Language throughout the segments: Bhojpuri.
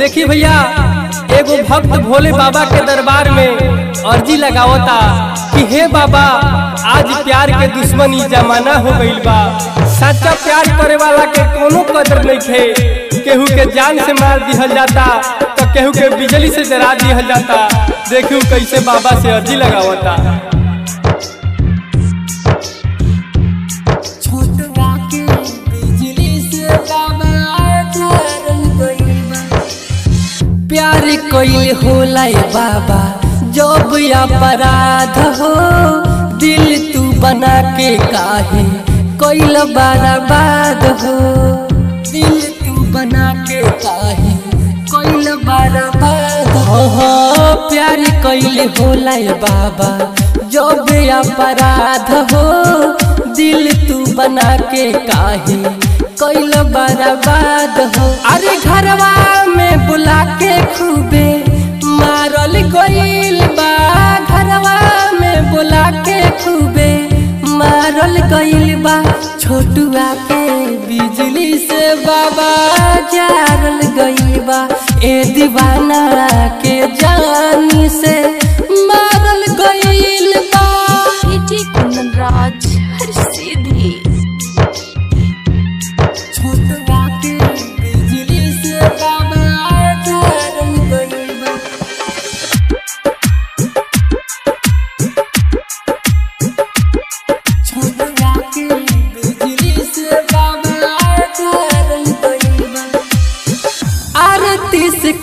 देखी भैया, एगो भक्त भोले बाबा के दरबार में अर्जी लगावता कि हे बाबा, आज प्यार के दुश्मन ई जमाना हो गइल बा। सच्चा प्यार करे वाला के कोनो कदर नहीं थे। केहू के जान से मार दिहल जाता तो केहू के बिजली से जरा दिहल जाता। देखियो कैसे बाबा से अर्जी लगावता। प्यार कोइल होला बाबा जब अपराध हो, दिल तू बना के काहे कोइल बर्बाद हो। दिल तू बना के काहे कोइल बर्बाद हो। प्यार कोइल होला बाबा जब अपराध हो, दिल तू बना के काहे कोइल बर्बाद हो। अरे घरवा में बुला के खूबे मारल गइल बा। घरवा में बुला के खूबे मारल गइल बा। छोटुआ के बिजली से बाबा जारल गइल बा। ए दीवाना के जानी से मारल गइल बा। कुंदन राज हर सीधी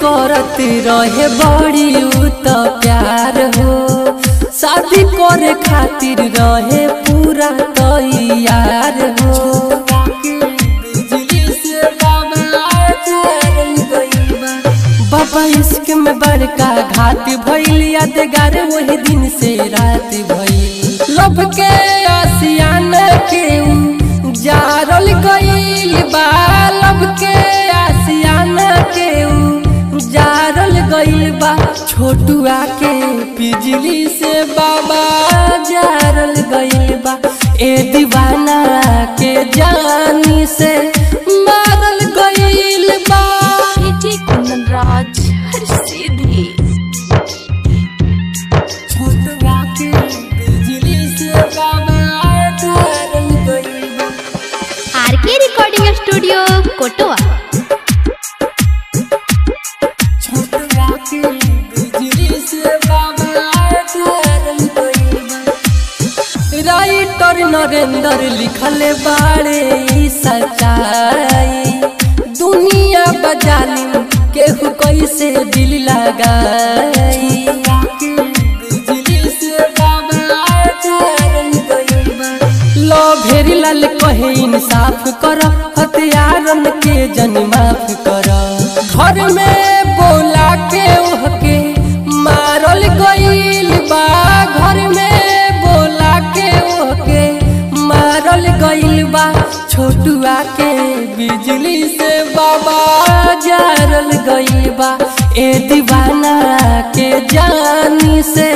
करत रहे बड़ी तो प्यार हो। शादी करे खातिर रहे पूरा तैयार हो। बाबा इश्क में बड़का घाट भइल, यादगार वही दिन से रात भइल। लब के आसियान के जारल गइल बा। लब के आसियान के जारल गइल बा। छोटुआ के बिजली से बाबा जारल गइल बा। ए दीवाना के जानी से मारल गइल बा। कुंदन राज हर सीधी छोटुआ के बिजली से बाबा जारल गइल बा। आरके रिकॉर्डिंग स्टूडियो कोटवा। राइटर नरेंद्र लिखल बाड़े ई सच्चाई। दुनिया बजाली केहू कैसे दिल लगाई। लो भेरी लाल कहे इंसाफ कर, हथियारन के जन माफ कर। घर में बोला के ओहके मारल गइल बा। घर में बोला के ओहके मारल गइल बा। छोटुआ के बिजली से बाबा जारल गइल बा। ए दीवाना के जानी से